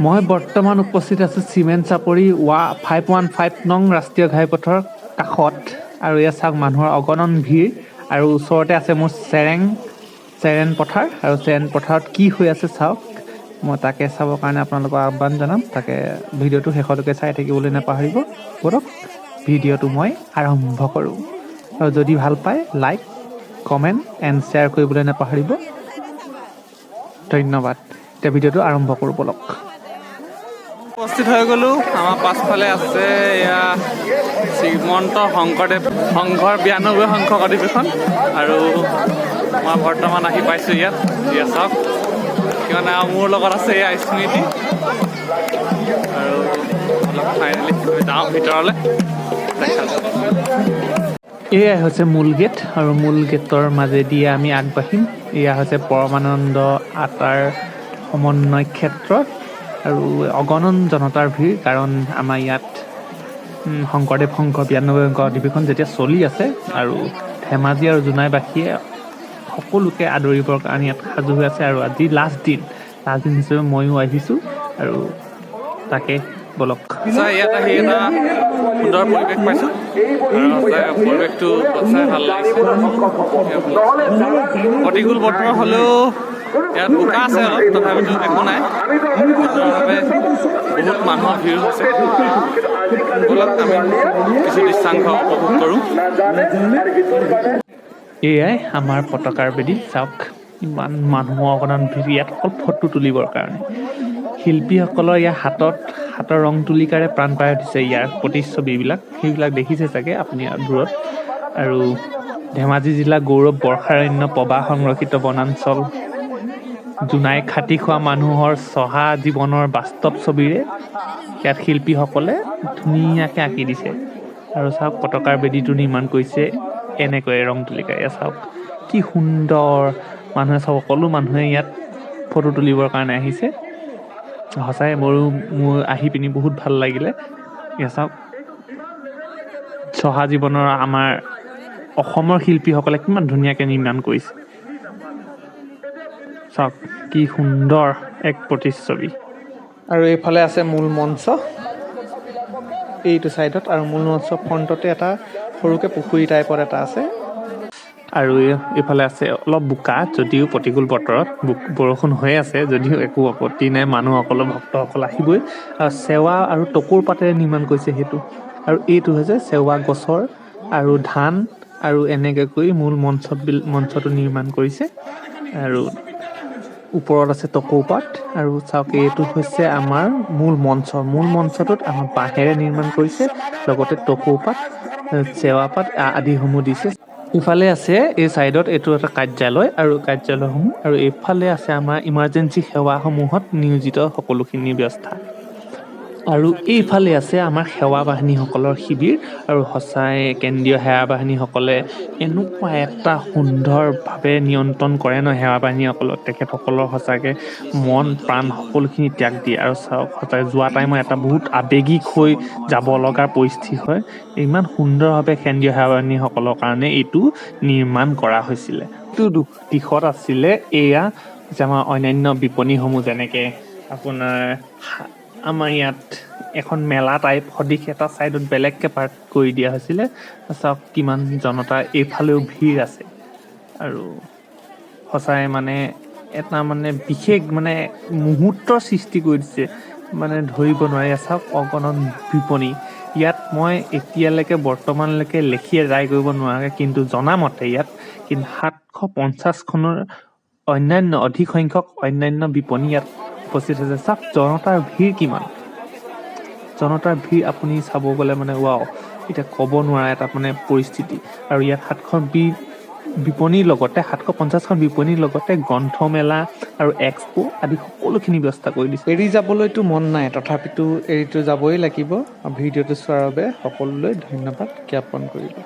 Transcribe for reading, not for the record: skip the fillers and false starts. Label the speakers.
Speaker 1: মই বৰ্তমান উপস্থিত আছোঁ চিমেণ্ট চাপৰি 515 নং ৰাষ্ট্ৰীয় ঘাইপথৰ কাষত। আৰু এয়া চাওক মানুহৰ অগণন ভিৰ আৰু ওচৰতে আছে মোৰ চেৰেন পথাৰ। আৰু চেৰেন পথাৰত কি হৈ আছে চাওক। মই তাকে চাবৰ কাৰণে আপোনালোকক আহ্বান জনাম। তাকে ভিডিঅ'টো শেষলৈকে চাই থাকিবলৈ নাপাহৰিব। বলক ভিডিঅ'টো মই আৰম্ভ কৰোঁ। আৰু যদি ভাল পায় লাইক কমেণ্ট এণ্ড শ্বেয়াৰ কৰিবলৈ নাপাহৰিব। ধন্যবাদ। এতিয়া ভিডিঅ'টো আৰম্ভ কৰোঁ বলক।
Speaker 2: উপস্থিত হৈ গ'লো। আমাৰ পাছফালে আছে এয়া শ্ৰীমন্ত শংকৰদেৱ সংঘৰ 92 সংখ্যক অধিৱেশন। আৰু মই বৰ্তমান আহি পাইছোঁ ইয়াত চাওক কিয়নো মোৰ লগত আছে এয়া স্মৃতি। আৰু অলপ ফাইনেলি যাওঁ ভিতৰলৈ।
Speaker 1: এয়াই হৈছে মূল গেট আৰু মূল গেটৰ মাজেদি আমি আগবাঢ়িম। এয়া হৈছে পৰমানন্দ আটাৰ সমন্বয় ক্ষেত্ৰ আৰু অগণন জনতাৰ ভিৰ, কাৰণ আমাৰ ইয়াত শংকৰদেৱ সংঘ 92 অংক অধিৱেশন যেতিয়া চলি আছে। আৰু ধেমাজি আৰু জোনাইবাসীয়ে সকলোকে আদৰিবৰ কাৰণে ইয়াত সাজু হৈ আছে। আৰু আজি লাষ্ট দিন হিচাপে ময়ো আহিছোঁ আৰু তাকে বলক।
Speaker 2: ইয়াত আহি এটা সুন্দৰ পৰিৱেশ পাইছোঁ। পৰিৱেশটো সঁচাই ভাল লাগিছে। প্ৰতিকূল বতৰ হ'লেও ইয়াত বোকা আছে অলপ, তথাপিতো একো নাই। সুন্দৰভাৱে বহুত মানুহৰ ভিৰ হৈছে। বলক আমি কিছু দৃশ্যাংশ উপভোগ কৰোঁ।
Speaker 1: এয়াই আমাৰ পতাকাৰ বেদী চাওক। ইমান মানুহৰ অগণন ভিৰ ইয়াত অকল ফটো তুলিবৰ কাৰণে। শিল্পীসকলৰ ইয়াৰ হাতৰ ৰং তুলিকাৰে প্ৰাণ পাই উঠিছে ইয়াৰ প্ৰতিচ্ছবিবিলাক। সেইবিলাক দেখিছে চাগে আপুনি দূৰত। আৰু ধেমাজি জিলা গৌৰৱ বৰ্ষাৰণ্য প্ৰবাহ সংৰক্ষিত বনাঞ্চল জোনাই খাটি খোৱা মানুহৰ চহা জীৱনৰ বাস্তৱ ছবিৰে ইয়াত শিল্পীসকলে ধুনীয়াকৈ আঁকি দিছে। আৰু চাওক পতাকাৰ বেদীটো নিৰ্মাণ কৰিছে এনেকৈ ৰং তুলিকাৰে। চাওক কি সুন্দৰ। মানুহে চাওক সকলো মানুহে ইয়াত ফটো তুলিবৰ কাৰণে আহিছে। সঁচাই মোৰ আহি পিনি বহুত ভাল লাগিলে। এয়া চাওক চহা জীৱনৰ আমাৰ অসমৰ শিল্পীসকলে কিমান ধুনীয়াকৈ নিৰ্মাণ কৰিছে। চাওক কি সুন্দৰ এক প্ৰতিচ্ছবি। আৰু এইফালে আছে মূল মঞ্চ এইটো ছাইডত, আৰু মূল মঞ্চ ফ্ৰণ্টতে এটা সৰুকৈ পুখুৰী টাইপত এটা আছে। আৰু এইফালে আছে অলপ বোকা, যদিও প্ৰতিকূল বতৰত বৰষুণ হৈ আছে যদিও একো আপত্তি নাই। মানুহসকলৰ ভক্তসকল আহিবই। আৰু চেৱা আৰু টকৌৰ পাতেৰে নিৰ্মাণ কৰিছে সেইটো। আৰু এইটো হৈছে চেৱা গছৰ আৰু ধান আৰু এনেকৈ কৰি মূল মঞ্চটো নিৰ্মাণ কৰিছে। আৰু ওপৰত আছে টকৌপাত। আৰু চাওক এইটো হৈছে আমাৰ মূল মঞ্চটোত আমাৰ বাঁহেৰে নিৰ্মাণ কৰিছে, লগতে টকৌপাত চেৱাপাত আদিসমূহ দিছে। ইফালে আছে এই ছাইডত এইটো এটা কাৰ্যালয় আৰু কাৰ্যালয়সমূহ। আৰু এইফালে আছে আমাৰ ইমাৰ্জেঞ্চি সেৱাসমূহত নিয়োজিত সকলোখিনি ব্যৱস্থা। আৰু এইফালে আছে আমাৰ সেৱা বাহিনীসকলৰ শিবিৰ। আৰু সঁচাই কেন্দ্ৰীয় সেৱা বাহিনীসকলে এনেকুৱা এটা সুন্দৰভাৱে নিয়ন্ত্ৰণ কৰে ন সেৱা বাহিনীসকলক। তেখেতসকলৰ সঁচাকৈ মন প্ৰাণ সকলোখিনি ত্যাগ দিয়ে। আৰু চাওক সঁচাকৈ যোৱা টাইমত এটা বহুত আৱেগিক হৈ যাব লগাৰ পৰিস্থিতি হয়। ইমান সুন্দৰভাৱে কেন্দ্ৰীয় সেৱা বাহিনীসকলৰ কাৰণে এইটো নিৰ্মাণ কৰা হৈছিলে। এইটো দিশত আছিলে এয়া যে আমাৰ অন্যান্য বিপণীসমূহ, যেনেকৈ আপোনাৰ আমাৰ ইয়াত এখন মেলা টাইপ সদৃশ এটা ছাইডত বেলেগকৈ পাৰ্ট কৰি দিয়া হৈছিলে। চাওক কিমান জনতা এইফালেও ভিৰ আছে। আৰু সঁচাই মানে এটা বিশেষ মুহূৰ্তৰ সৃষ্টি কৰি দিছে, ধৰিব নোৱাৰি। চাওক অগণন বিপণী ইয়াত। মই এতিয়ালৈকে বৰ্তমানলৈকে লেখি এদায় কৰিব নোৱাৰে, কিন্তু জনামতে ইয়াত কিন্তু 750খনৰ অধিক সংখ্যক অন্যান্য বিপণী ইয়াত উপস্থিত হৈছে। চাওক জনতাৰ ভিৰ কিমান। জনতাৰ ভিৰ আপুনি চাব গ'লে ৱাও, এতিয়া ক'ব নোৱাৰা এটা পৰিস্থিতি। আৰু ইয়াত 7খন বিপণীৰ লগতে 750খন বিপণীৰ লগতে গ্ৰন্থমেলা আৰু এক্সপো আদি সকলোখিনি ব্যৱস্থা কৰি দিছে। এৰি যাবলৈতো মন নাই, তথাপিতো এৰিতো যাবই লাগিব। ভিডিঅ'টো চোৱাৰ বাবে সকলোলৈ ধন্যবাদ জ্ঞাপন কৰিলোঁ।